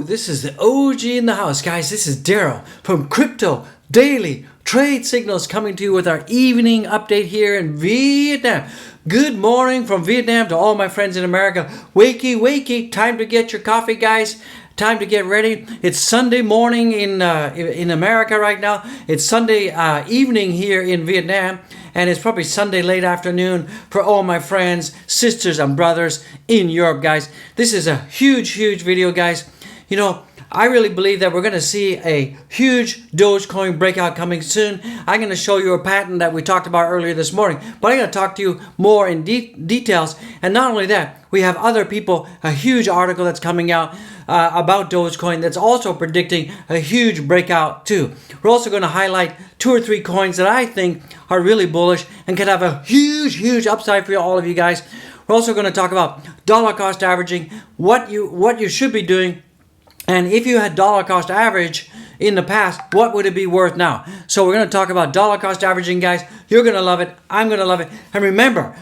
This is the OG in the house, guys. This is Daryl from Crypto Daily Trade Signals coming to you with our evening update here in Vietnam. Good morning from Vietnam to all my friends in America. Wakey, wakey. Time to get your coffee, guys. Time to get ready. It's Sunday morning in America right now. It's Sunday evening here in Vietnam. And it's probably Sunday late afternoon for all my friends, sisters, and brothers in Europe, guys. This is a huge, huge video, guys. You know, I really believe that we're going to see a huge Dogecoin breakout coming soon. I'm going to show you a pattern that we talked about earlier this morning. But I'm going to talk to you more in details. And not only that, we have other people, a huge article that's coming out about Dogecoin that's also predicting a huge breakout too. We're also going to highlight 2 or 3 coins that I think are really bullish and can have a huge, huge upside for all of you guys. We're also going to talk about dollar cost averaging, what you should be doing. And if you had dollar cost average in the past, what would it be worth now? So we're going to talk about dollar cost averaging, guys. You're going to love it. I'm going to love it. And remember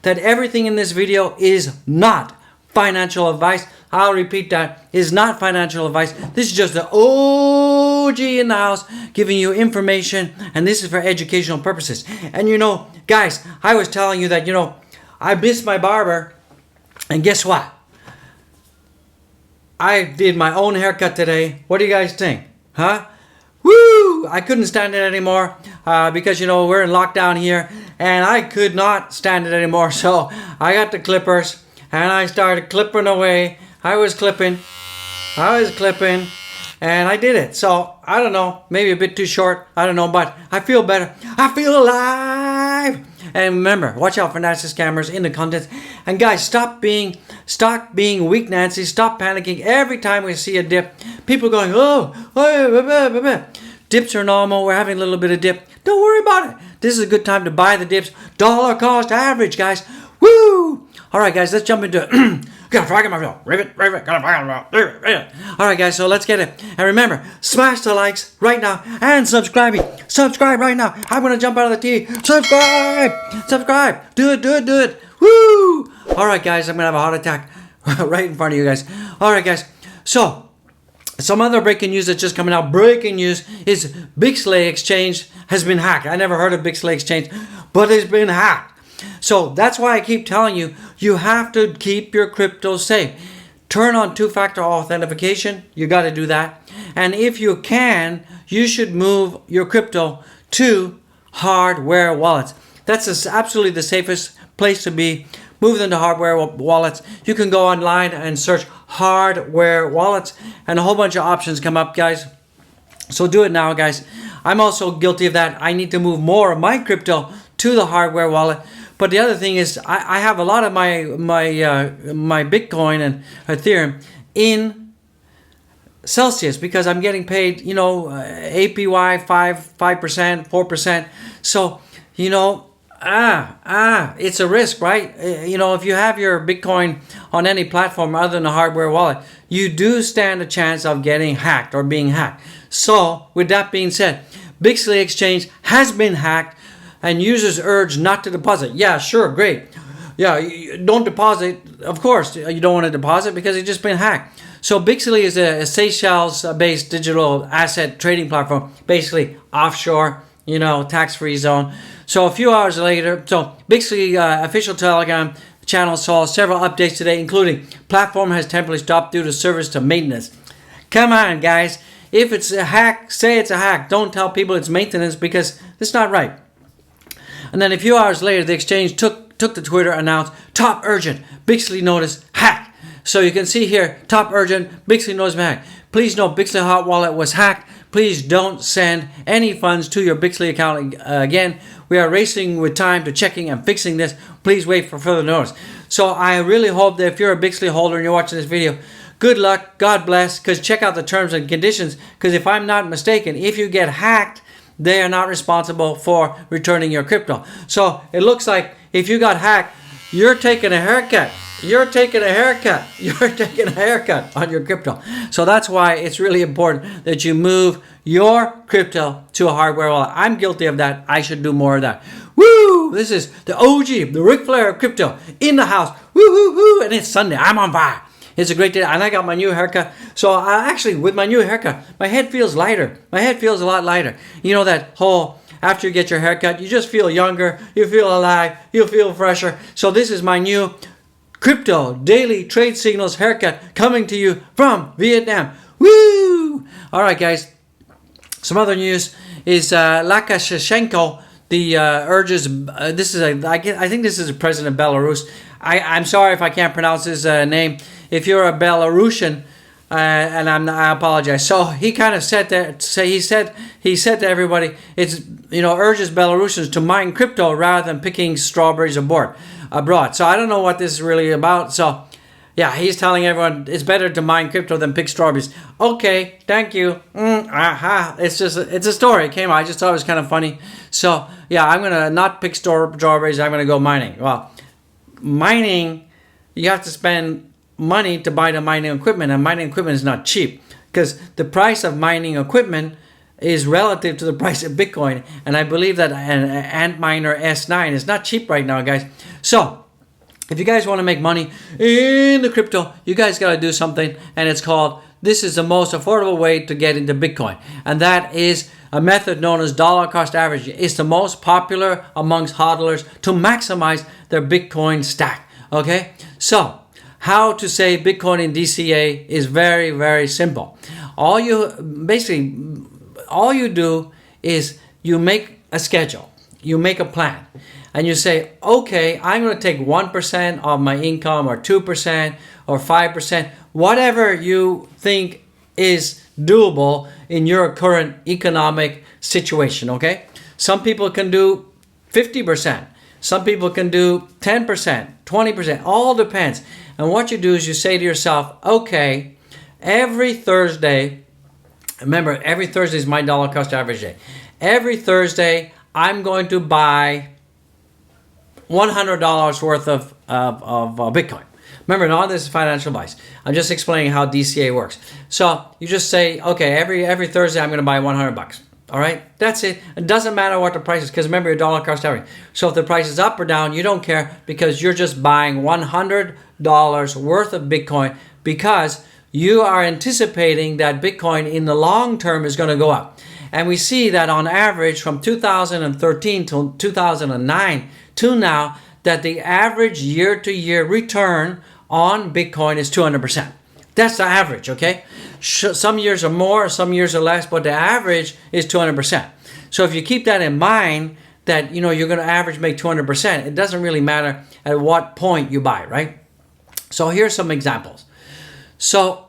that everything in this video is not financial advice. I'll repeat that. Is not financial advice. This is just the OG in the house giving you information, and this is for educational purposes. And you know, guys, I was telling you that, you know, I missed my barber, and guess what? I did my own haircut today. What do you guys think? Huh? Woo! I couldn't stand it anymore because, you know, we're in lockdown here, and I could not stand it anymore. So I got the clippers, and I started clipping away. I was clipping, and I did it. So, I don't know, maybe a bit too short, I don't know, but I feel better. I feel alive. And remember, watch out for nasty scammers in the content. And guys, stop being weak Nancy. Stop panicking every time we see a dip. People going, dips are normal. We're having a little bit of dip. Don't worry about it. This is a good time to buy the dips. Dollar cost average, guys. Woo! All right, guys, let's jump into it. All right, guys, so let's get it. And remember, smash the likes right now and subscribe me. Subscribe right now. I'm going to jump out of the TV. Subscribe. Do it. Woo! All right, guys, I'm going to have a heart attack right in front of you guys. All right, guys. So, some other breaking news that's just coming out. Breaking news is Bixley Exchange has been hacked. I never heard of Bixley Exchange, but it's been hacked. So that's why I keep telling you, you have to keep your crypto safe. Turn on 2-factor authentication. You got to do that. And if you can, you should move your crypto to hardware wallets. That's absolutely the safest place to be. Move them to hardware wallets. You can go online and search hardware wallets, and a whole bunch of options come up, guys. So do it now, guys. I'm also guilty of that. I need to move more of my crypto to the hardware wallet. But the other thing is, I have a lot of my Bitcoin and Ethereum in Celsius because I'm getting paid, you know, APY 5%, 4%. So, you know, it's a risk, right? You know, if you have your Bitcoin on any platform other than a hardware wallet, you do stand a chance of getting hacked or being hacked. So, with that being said, Bixley Exchange has been hacked. And users urged not to deposit. Yeah, sure, great. Yeah, don't deposit. Of course, you don't want to deposit because it's just been hacked. So Bixley is a Seychelles-based digital asset trading platform, basically offshore, you know, tax-free zone. So a few hours later, Bixley official Telegram channel saw several updates today, including platform has temporarily stopped due to service to maintenance. Come on, guys. If it's a hack, say it's a hack. Don't tell people it's maintenance because it's not right. And then a few hours later, the exchange took to Twitter, announced top urgent Bixley notice hack. So you can see here, top urgent Bixley notice hack. Please note Bixley hot wallet was hacked. Please don't send any funds to your Bixley account again. We are racing with time to checking and fixing this. Please wait for further notice. So I really hope that if you're a Bixley holder and you're watching this video, good luck, God bless, because check out the terms and conditions. Because if I'm not mistaken, if you get hacked, they are not responsible for returning your crypto. So it looks like if you got hacked, you're taking a haircut. You're taking a haircut on your crypto. So that's why it's really important that you move your crypto to a hardware wallet. I'm guilty of that. I should do more of that. Woo! This is the OG, the Ric Flair of crypto in the house. Woo, woo, woo! And it's Sunday. I'm on fire. It's a great day. And I got my new haircut. So I actually, with my new haircut, my head feels lighter. My head feels a lot lighter. You know that whole, after you get your haircut, you just feel younger, you feel alive, you feel fresher. So this is my new crypto daily trade signals haircut coming to you from Vietnam. Woo! All right, guys. Some other news is Lukashenko, the urges. This is I think this is the president of Belarus. I'm sorry if I can't pronounce his name. If you're a Belarusian, and I apologize. So he kind of said that. He said to everybody, it's urges Belarusians to mine crypto rather than picking strawberries abroad. So I don't know what this is really about. So yeah, he's telling everyone it's better to mine crypto than pick strawberries. Okay, thank you. It's a story. It came out. I just thought it was kind of funny. So yeah, I'm gonna not pick strawberries. I'm gonna go mining. Well, mining, you have to spend money to buy the mining equipment, and mining equipment is not cheap because the price of mining equipment is relative to the price of Bitcoin, and I believe that an Antminer S9 is not cheap right now, guys. So if you guys want to make money in the crypto, you guys got to do something, and it's called, this is the most affordable way to get into Bitcoin, and that is a method known as dollar cost averaging. It's the most popular amongst hodlers to maximize their Bitcoin stack. Okay, so how to save Bitcoin in DCA is very, very simple. All you do is you make a schedule, you make a plan, and you say, okay, I'm going to take 1% of my income, or 2%, or 5%, whatever you think is doable in your current economic situation, okay? Some people can do 50%. Some people can do 10%, 20%, all depends. And what you do is you say to yourself, okay, every Thursday, remember, every Thursday is my dollar cost average day. Every Thursday, I'm going to buy $100 worth of Bitcoin. Remember, none of this is financial advice. I'm just explaining how DCA works. So you just say, okay, every Thursday, I'm going to buy $100. All right, that's it. It doesn't matter what the price is, because remember, your dollar cost average. So if the price is up or down, you don't care, because you're just buying $100 worth of Bitcoin, because you are anticipating that Bitcoin in the long term is going to go up. And we see that on average from 2013 to 2009 to now, that the average year-to-year return on Bitcoin is 200%. That's the average, okay? Some years are more, some years are less, but the average is 200%. So if you keep that in mind, that you're going to average make 200%, it doesn't really matter at what point you buy, right? So here's some examples. So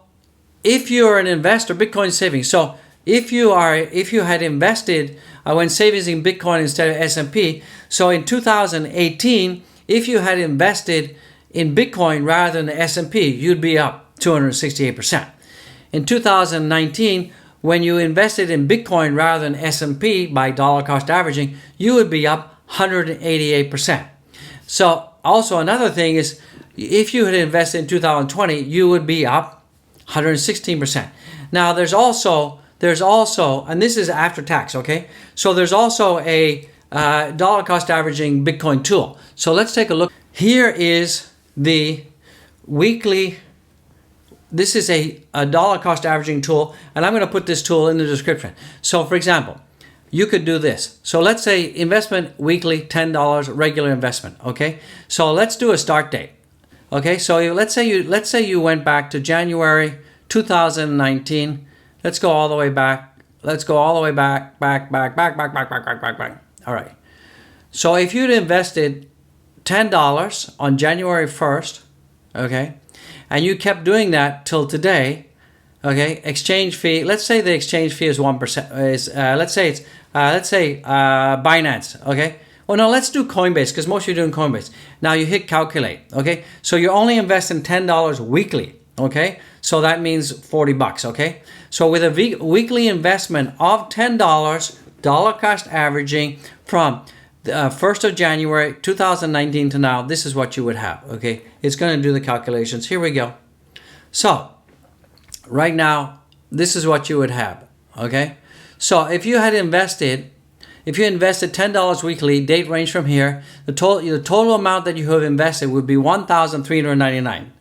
if you're an investor, Bitcoin savings. So if you had invested when savings in Bitcoin instead of S&P, so in 2018, if you had invested in Bitcoin rather than S&P, you'd be up 268%. In 2019, when you invested in Bitcoin rather than S&P by dollar cost averaging, you would be up 188%. So also another thing is, if you had invested in 2020, you would be up 116%. Now there's also, and this is after tax, okay? So there's also a dollar cost averaging Bitcoin tool. So let's take a look. Here is the weekly. This is a dollar cost averaging tool, and I'm going to put this tool in the description. So for example, you could do this. So let's say investment weekly, $10 regular investment, okay? So let's do a start date. Okay? So let's say you went back to January 2019. Let's go all the way back. Let's go all the way back. All right. So if you'd invested $10 on January 1st, okay? And you kept doing that till today, okay? Exchange fee. Let's say the exchange fee is 1%. Let's say Binance. Okay. Well, no, let's do Coinbase, because most of you are doing Coinbase. Now you hit calculate. Okay. So you're only investing $10 weekly. Okay. So that means $40. Okay. So with a weekly investment of $10, dollar cost averaging from the 1st of January 2019 to now, this is what you would have. Okay. It's going to do the calculations. Here we go. So right now, this is what you would have. Okay. So if you invested $10 weekly, date range from here, the total amount that you have invested would be $1,399.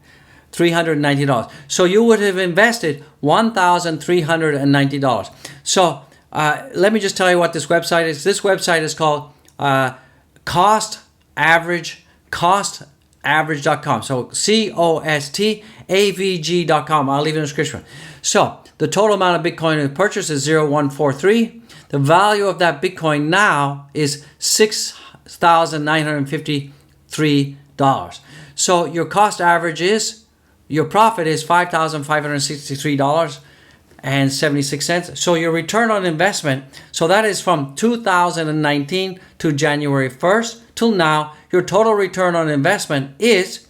$1,390. So you would have invested $1,390. So let me just tell you what this website is. This website is called costaverage.com. So COSTAVG.com. I'll leave it in the description. So the total amount of Bitcoin purchased is 0.143. The value of that Bitcoin now is $6,953. So your cost average is, your profit is $5,563.76. So your return on investment, so that is from 2019 to January 1st till now, your total return on investment is,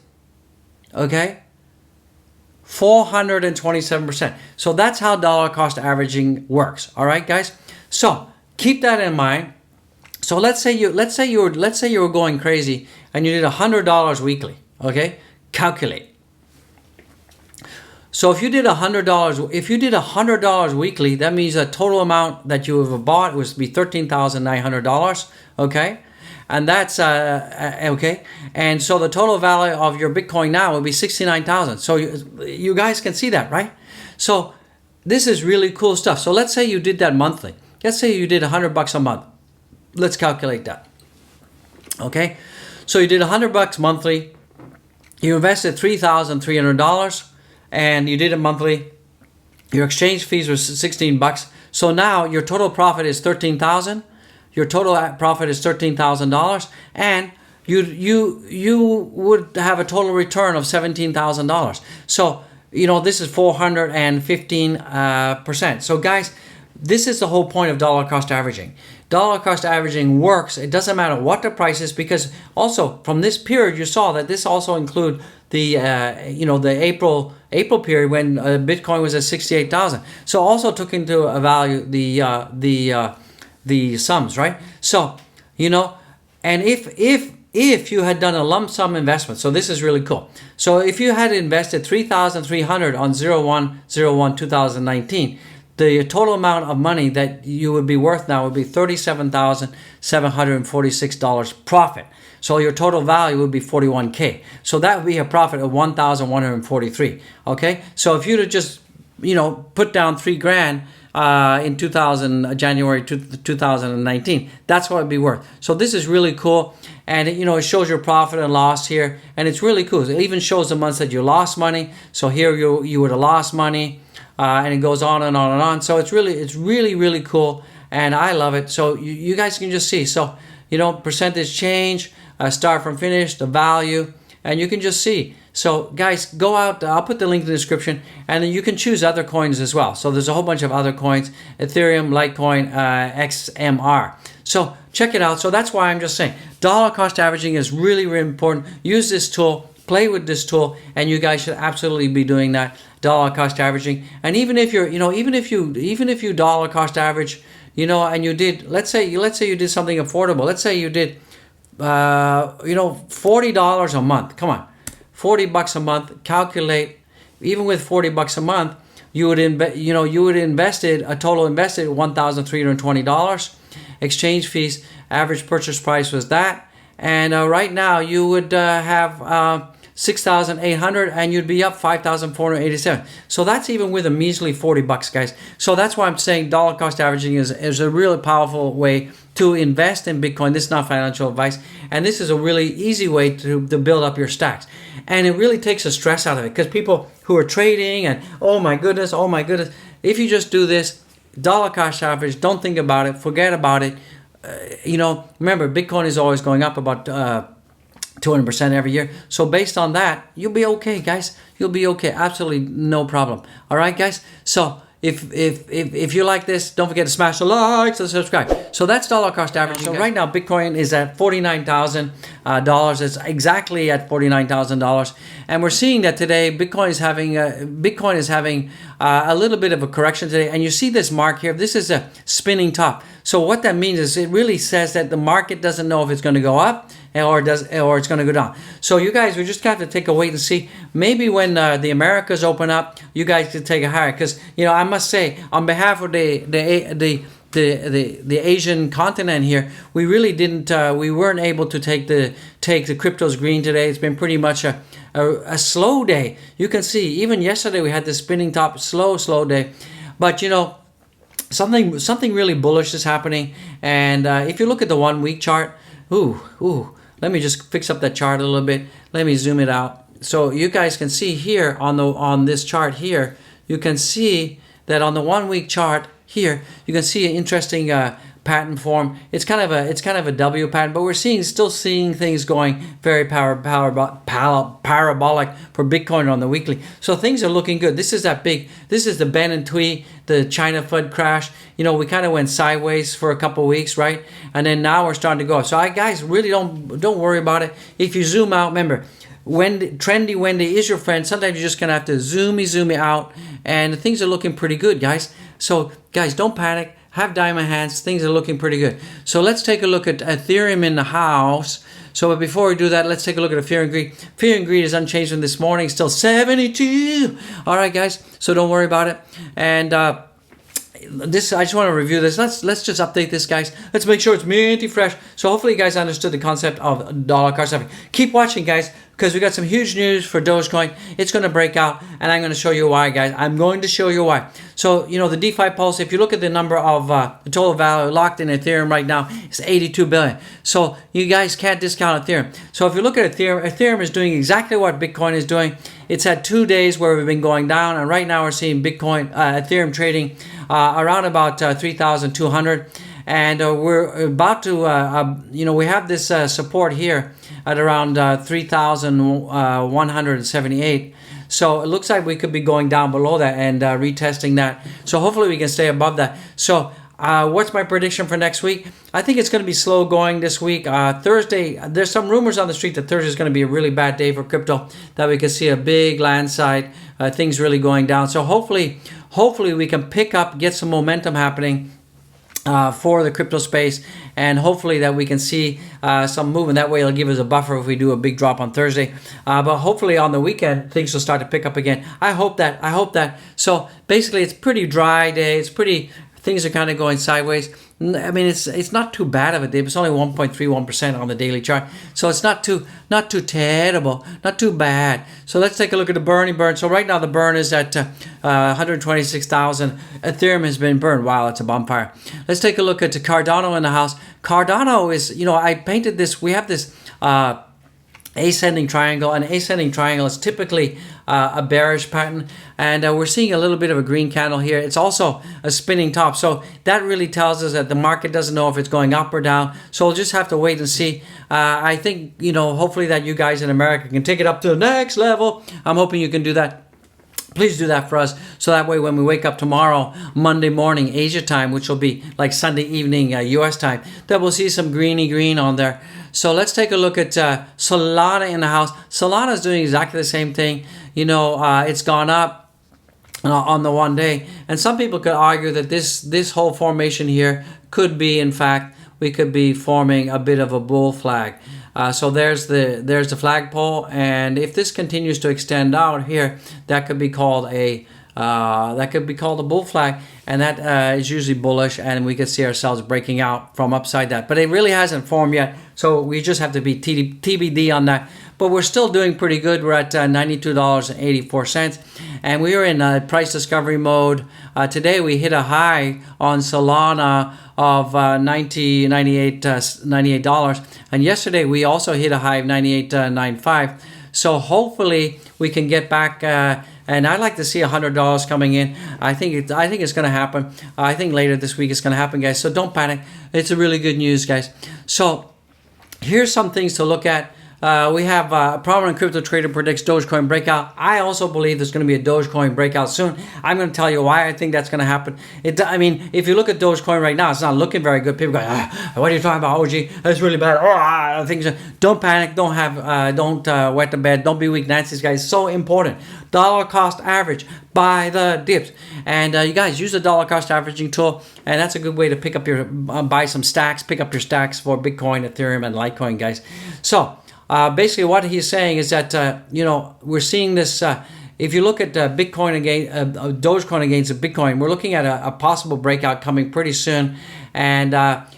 okay, 427%. So that's how dollar cost averaging works. All right, guys. So keep that in mind. So let's say you were going crazy and you did $100 weekly. Okay, calculate. So if you did $100 weekly, that means the total amount that you have bought was to be $13,900. Okay, and that's okay. And so the total value of your Bitcoin now would be 69,000. So you guys can see that, right? So this is really cool stuff. So let's say you did that monthly. Let's say you did $100 a month. Let's calculate that. Okay, so you did $100 monthly. You invested $3,300, and you did it monthly. Your exchange fees were $16. So now your total profit is $13,000. Your total profit is $13,000, and you would have a total return of $17,000. So this is 415%. So guys, this is the whole point of dollar cost averaging. Dollar cost averaging works. It doesn't matter what the price is, because also from this period you saw that this also include the the April period when Bitcoin was at 68,000. So also took into a value the sums, right? So and if you had done a lump sum investment, so this is really cool. So if you had invested $3,300 on 01/01/2019. The total amount of money that you would be worth now would be $37,746 profit. So your total value would be 41K. So that would be a profit of 1,143. Okay. So if you'd have just put down $3,000 in January 2019, that's what it'd be worth. So this is really cool, and it shows your profit and loss here, and it's really cool. It even shows the months that you lost money. So here you would have lost money. And it goes on and on and on. So it's really cool, and I love it. So you guys can just see. So percentage change, start from finish, the value, and you can just see. So guys, go out. I'll put the link in the description, and then you can choose other coins as well. So there's a whole bunch of other coins: Ethereum, Litecoin, XMR. So check it out. So that's why I'm just saying dollar cost averaging is really important. Use this tool. Play with this tool, and you guys should absolutely be doing that. Dollar cost averaging. And even if you dollar cost average, and you did, let's say you did something affordable. Let's say you did $40 a month. Come on, $40 a month. Calculate. Even with $40 a month, you would invested $1,320. Exchange fees, average purchase price was that, and right now you would have 6,800, and you'd be up 5,487. So that's even with a measly $40, guys. So that's why I'm saying dollar cost averaging is a really powerful way to invest in Bitcoin. This is not financial advice, and this is a really easy way to build up your stacks. And it really takes the stress out of it, because people who are trading and oh my goodness, if you just do this dollar cost average, don't think about it, forget about it. Remember, Bitcoin is always going up about 200% every year. So based on that, you'll be okay, guys. You'll be okay. Absolutely no problem. All right, guys. So if you like this, don't forget to smash the likes and subscribe. So that's dollar cost averaging. So right now, Bitcoin is at $49,000. It's exactly at $49,000, and we're seeing that today. Bitcoin is having a little bit of a correction today, and you see this mark here. This is a spinning top. So what that means is it really says that the market doesn't know if it's going to go up or it's going to go down. So you guys, we just have to take a wait and see. Maybe when the Americas open up, you guys can take a higher. Because I must say, on behalf of the the Asian continent here, we really didn't we weren't able to take the cryptos green today. It's been pretty much a slow day. You can see even yesterday we had this spinning top, slow day, but you know, something really bullish is happening. And if you look at the 1 week chart, let me just fix up that chart a little bit. Let me zoom it out so you guys can see here on this chart here. You can see that on the 1 week chart here, you can see an interesting pattern form. It's kind of a W pattern, but we're still seeing things going very parabolic for Bitcoin on the weekly. So things are looking good. This is the Ben and Twee, the China FUD crash. You know, we kind of went sideways for a couple of weeks, right? And then now we're starting to go up. So guys, really don't worry about it. If you zoom out, remember, Trendy Wendy is your friend. Sometimes you're just gonna have to zoom out, and things are looking pretty good, guys. So guys, don't panic. Have diamond hands. Things are looking pretty good. So let's take a look at Ethereum in the house. So but before we do that, let's take a look at Fear and Greed. Fear and Greed is unchanged from this morning, still 72. All right, guys. So don't worry about it. And I just want to review this. Let's just update this, guys. Let's make sure it's minty fresh. So hopefully you guys understood the concept of dollar cost averaging. Keep watching, guys, because we got some huge news for Dogecoin. It's going to break out, and I'm going to show you why, guys. I'm going to show you why. So, you know, the DeFi Pulse, if you look at the number of the total value locked in Ethereum right now, it's 82 billion. So you guys can't discount Ethereum. So if you look at Ethereum is doing exactly what Bitcoin is doing. It's had 2 days where we've been going down, and right now we're seeing Ethereum trading around about 3,200, and we're about to, we have this support here at around 3,178. So it looks like we could be going down below that and retesting that. So hopefully we can stay above that. So what's my prediction for next week? I think it's going to be slow going this week. Thursday, there's some rumors on the street that Thursday is going to be a really bad day for crypto, that we could see a big landslide, things really going down. So hopefully we can pick up, get some momentum happening for the crypto space, and hopefully that we can see some movement. That way it'll give us a buffer if we do a big drop on Thursday. But hopefully on the weekend things will start to pick up again. I hope that. So basically it's pretty dry day. Things are kind of going sideways. I mean, it's not too bad of a day. It's only 1.31% on the daily chart, so it's not too terrible, not too bad. So let's take a look at the burn. So right now the burn is at 126,000. Ethereum has been burned. Wow, it's a bonfire. Let's take a look at Cardano in the house. Cardano is, I painted this. We have this ascending triangle. An ascending triangle is typically a bearish pattern, and we're seeing a little bit of a green candle here. It's also a spinning top, so that really tells us that the market doesn't know if it's going up or down. So we'll just have to wait and see. I think, hopefully that you guys in America can take it up to the next level. I'm hoping you can do that. Please do that for us, so that way when we wake up tomorrow, Monday morning, Asia time, which will be like Sunday evening, US time, that we'll see some green on there. So let's take a look at Solana in the house. Solana is doing exactly the same thing. It's gone up on the 1 day, and some people could argue that this whole formation here could be, in fact, we could be forming a bit of a bull flag. So there's the flagpole, and if this continues to extend out here, that could be called a bull flag, and that is usually bullish, and we could see ourselves breaking out from upside that. But it really hasn't formed yet, so we just have to be TBD on that. But we're still doing pretty good. We're at $92.84, and we are in price discovery mode. Today we hit a high on Solana of $98, and yesterday we also hit a high of $98.95. So hopefully we can get back. And I'd like to see $100 coming in. I think it's going to happen. I think later this week it's going to happen, guys. So don't panic. It's a really good news, guys. So here's some things to look at. We have a prominent crypto trader predicts Dogecoin breakout. I also believe there's going to be a Dogecoin breakout soon. I'm going to tell you why I think that's going to happen. If you look at Dogecoin right now, it's not looking very good. People go, what are you talking about, OG? That's really bad. Don't panic. Don't wet the bed. Don't be weak, Nancy's, guys. It's so important. Dollar cost average. Buy the dips. And you guys use the dollar cost averaging tool, and that's a good way to pick up your buy some stacks, pick up your stacks for Bitcoin, Ethereum, and Litecoin, guys. So basically what he's saying is that we're seeing this if you look at Bitcoin against Dogecoin against Bitcoin, we're looking at a possible breakout coming pretty soon. And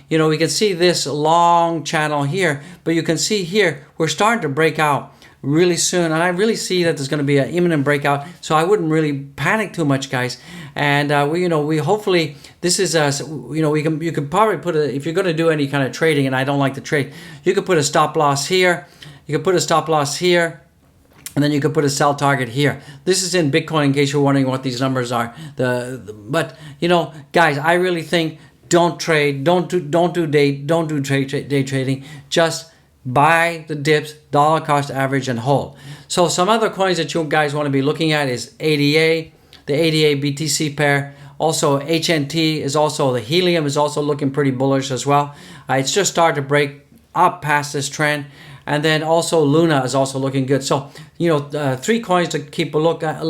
you know, we can see this long channel here, but you can see here we're starting to break out really soon, and I really see that there's going to be an imminent breakout. So I wouldn't really panic too much, guys. And we hopefully this is you can probably put if you're going to do any kind of trading, and I don't like to trade, you could put a stop loss here, you could put a stop loss here, and then you could put a sell target here. This is in Bitcoin, in case you're wondering what these numbers are. But you know, guys, I really think don't trade, don't do day trading. Just buy the dips, dollar cost average, and hold. So some other coins that you guys want to be looking at is ADA, the ADA BTC pair. Also HNT is also, the helium is also looking pretty bullish as well. It's just started to break up past this trend. And then also Luna is also looking good. So, you know, 3 coins to keep a look at,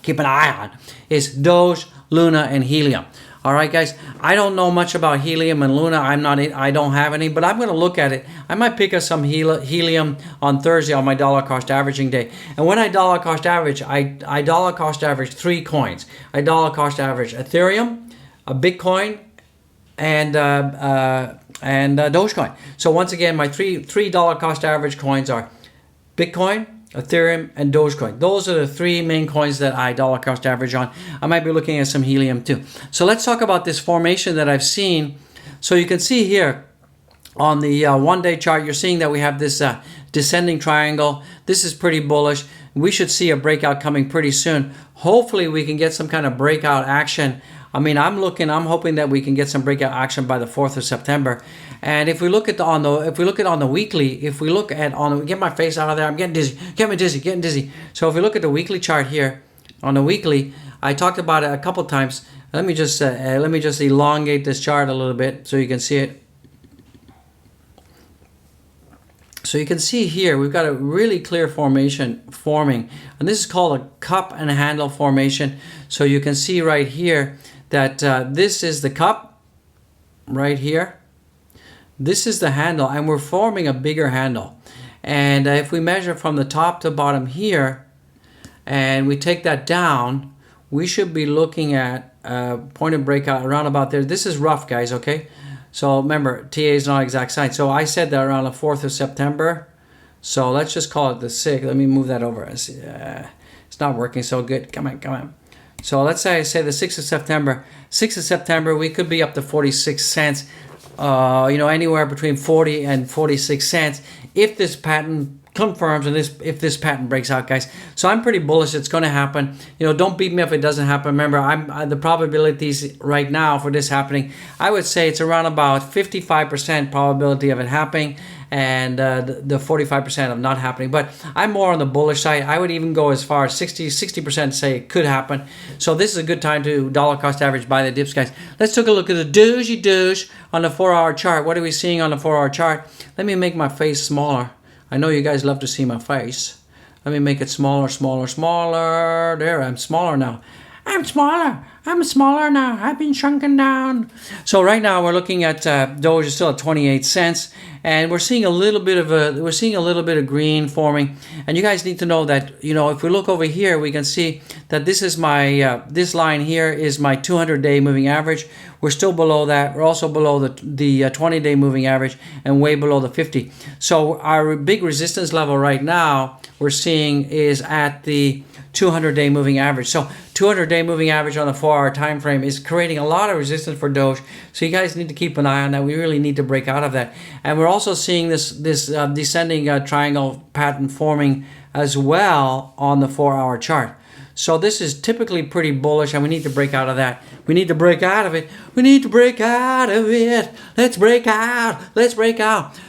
keep an eye on is Doge, Luna, and helium. All right, guys. I don't know much about helium and Luna. I don't have any, but I'm going to look at it. I might pick up some helium on Thursday on my dollar cost averaging day. And when I dollar cost average, I dollar cost average 3 coins. I dollar cost average Ethereum, a Bitcoin, and Dogecoin. So once again, my three dollar cost average coins are Bitcoin, Ethereum, and Dogecoin. Those are the 3 main coins that I dollar cost average on. I might be looking at some helium too. So let's talk about this formation that I've seen. So you can see here on the 1-day chart, you're seeing that we have this descending triangle. This is pretty bullish. We should see a breakout coming pretty soon. Hopefully we can get some kind of breakout action. I mean, I'm hoping that we can get some breakout action by the 4th of September. And if we look at on the weekly, get my face out of there, I'm getting dizzy, getting dizzy. So if we look at the weekly chart here, on the weekly, I talked about it a couple times. Let me just elongate this chart a little bit so you can see it. So you can see here, we've got a really clear formation forming, and this is called a cup and handle formation. So you can see right here that this is the cup right here. This is the handle, and we're forming a bigger handle. And if we measure from the top to bottom here, and we take that down, we should be looking at point of breakout around about there. This is rough, guys, okay? So remember, TA is not exact science. So I said that around the 4th of September. So let's just call it the 6th. Let me move that over. It's not working so good. Come on. So let's say I say the 6th of September. 6th of September, we could be up to 46 cents. Anywhere between 40 and 46 cents if this pattern confirms and if this pattern breaks out, guys. So I'm pretty bullish it's going to happen. You know, don't beat me if it doesn't happen. Remember, the probabilities right now for this happening, I would say it's around about 55% probability of it happening, and the 45% of not happening. But I'm more on the bullish side. I would even go as far as 60% say it could happen. So this is a good time to dollar cost average buy the dips, guys. Let's take a look at the Doge on the 4-hour chart. What are we seeing on the 4-hour chart? Let me make my face smaller. I know you guys love to see my face. Let me make it smaller. There, I'm smaller now. I'm smaller now. I've been shrunken down. So right now we're looking at Doge is still at 28 cents, and we're seeing a little bit of green forming. And you guys need to know that, you know, if we look over here, we can see that this is my this line here is my 200-day moving average. We're still below that. We're also below the 20-day moving average and way below the 50. So our big resistance level right now we're seeing is at the 200-day moving average. So 200-day moving average on the 4-hour time frame is creating a lot of resistance for Doge. So you guys need to keep an eye on that. We really need to break out of that. And we're also seeing this descending triangle pattern forming as well on the 4-hour chart. So this is typically pretty bullish, and we need to break out of that. We need to break out of it. Let's break out.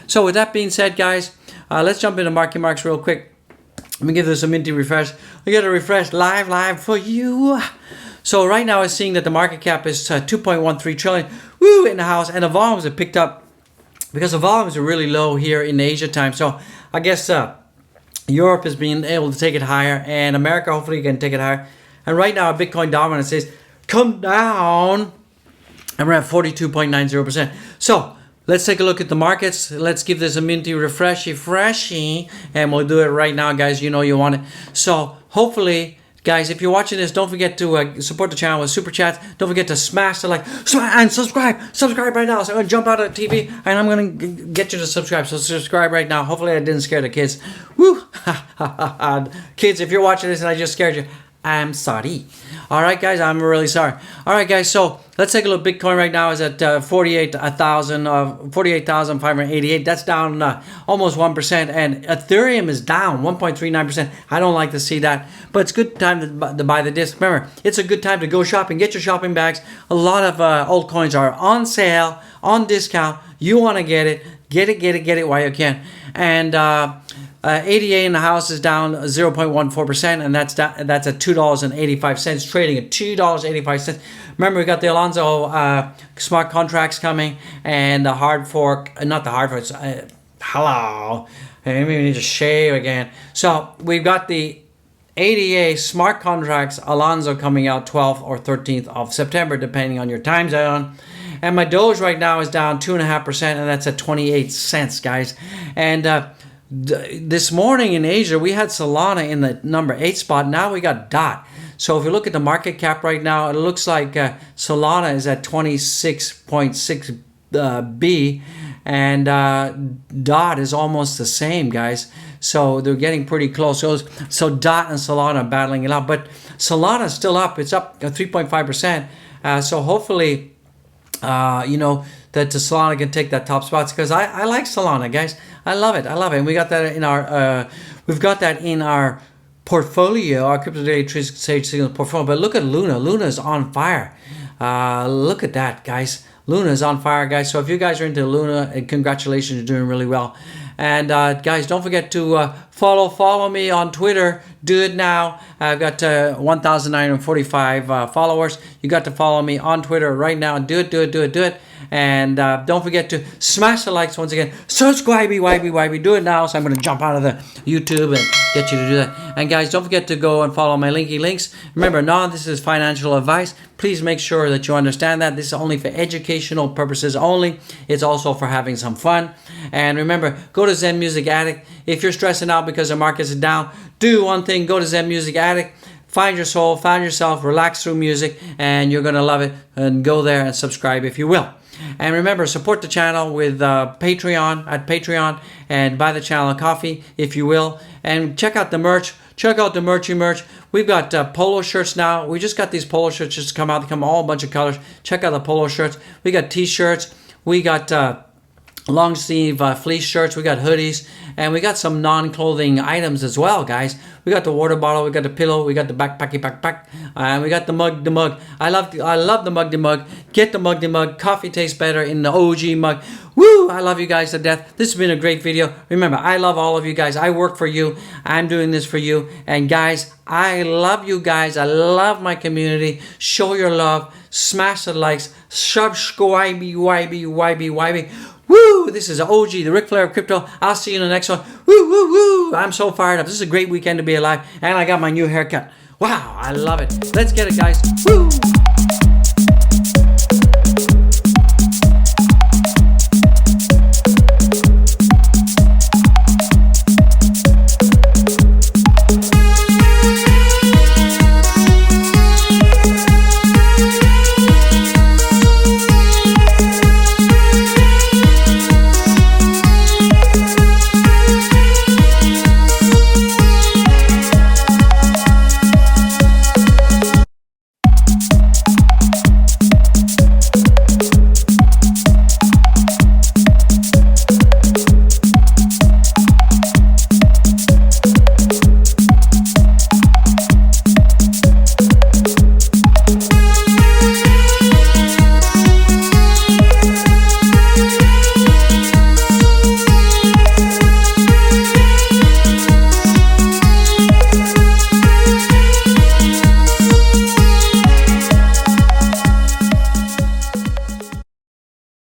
So with that being said, guys, let's jump into Marky Marks real quick. Let me give this a minty refresh. I got a refresh live for you. So right now I'm seeing that the market cap is 2.13 trillion. Woo, in the house, and the volumes have picked up because the volumes are really low here in Asia time. So I guess Europe has been able to take it higher, and America hopefully can take it higher. And right now Bitcoin dominance says come down, and we're at 42.90%. So let's take a look at the markets. Let's give this a minty freshy, and we'll do it right now, guys. You know you want it. So hopefully, guys, if you're watching this, don't forget to support the channel with super chats. Don't forget to smash the like and subscribe. Subscribe right now. So I'm gonna jump out of the TV and I'm gonna get you to subscribe. So subscribe right now. Hopefully I didn't scare the kids. Woo! Kids, if you're watching this and I just scared you, I'm sorry. All right, guys, I'm really sorry. All right, guys, so let's take a look. Bitcoin right now is at 48,588. That's down almost 1%. And Ethereum is down 1.39%. I don't like to see that, but it's a good time to buy the disc. Remember, it's a good time to go shopping. Get your shopping bags. A lot of altcoins are on sale, on discount. You want to get it. Get it while you can. And ADA in the house is down 0.14%, and that's at $2.85, trading at $2.85. Remember, we got the Alonzo smart contracts coming, and the hard fork, not the hard fork. Hello, maybe we need to shave again. So we've got the ADA smart contracts Alonzo coming out 12th or 13th of September, depending on your time zone. And my Doge right now is down 2.5%, and that's at 28 cents, guys. And this morning in Asia, we had Solana in the number 8 spot. Now we got DOT. So if you look at the market cap right now, it looks like Solana is at 26.6 B, and DOT is almost the same, guys. So they're getting pretty close. So DOT and Solana are battling it out. But Solana is still up. It's up 3.5%. So hopefully, you know, that Solana can take that top spots, because I like Solana, guys. I love it. And we got that in our portfolio, our crypto daily trade signal portfolio. But look at Luna. Luna is on fire. Look at that, guys. Luna is on fire, guys. So if you guys are into Luna, congratulations, you're doing really well. And guys, don't forget to follow me on Twitter. Do it now. I've got 1,945 followers. You got to follow me on Twitter right now. Do it. And don't forget to smash the likes once again. Subscribe, YB. Do it now. So I'm going to jump out of the YouTube and get you to do that. And guys, don't forget to go and follow my links. Remember, this is financial advice. Please make sure that you understand that. This is only for educational purposes only. It's also for having some fun. And remember, go to Zen Music Addict. If you're stressing out because the markets are down, do one thing. Go to Zen Music Addict. Find your soul, find yourself, relax through music, and you're going to love it. And go there and subscribe if you will. And remember, support the channel with Patreon, and buy the channel a coffee if you will. And check out the merch. Check out the merch. We've got polo shirts now. We just got these polo shirts just come out. They come all a bunch of colors. Check out the polo shirts. We got t-shirts. We got long sleeve fleece shirts. We got hoodies, and we got some non-clothing items as well, guys. We got the water bottle, we got the pillow, we got the backpack, and we got the mug. I love the mug. Get the mug. Coffee tastes better in the OG mug. Woo! I love you guys to death. This has been a great video. Remember, I love all of you guys. I work for you. I'm doing this for you. And guys, I love you guys. I love my community. Show your love. Smash the likes. Subscribe, YB. Woo! This is OG, the Ric Flair of crypto. I'll see you in the next one. Woo! I'm so fired up. This is a great weekend to be alive. And I got my new haircut. Wow, I love it. Let's get it, guys. Woo!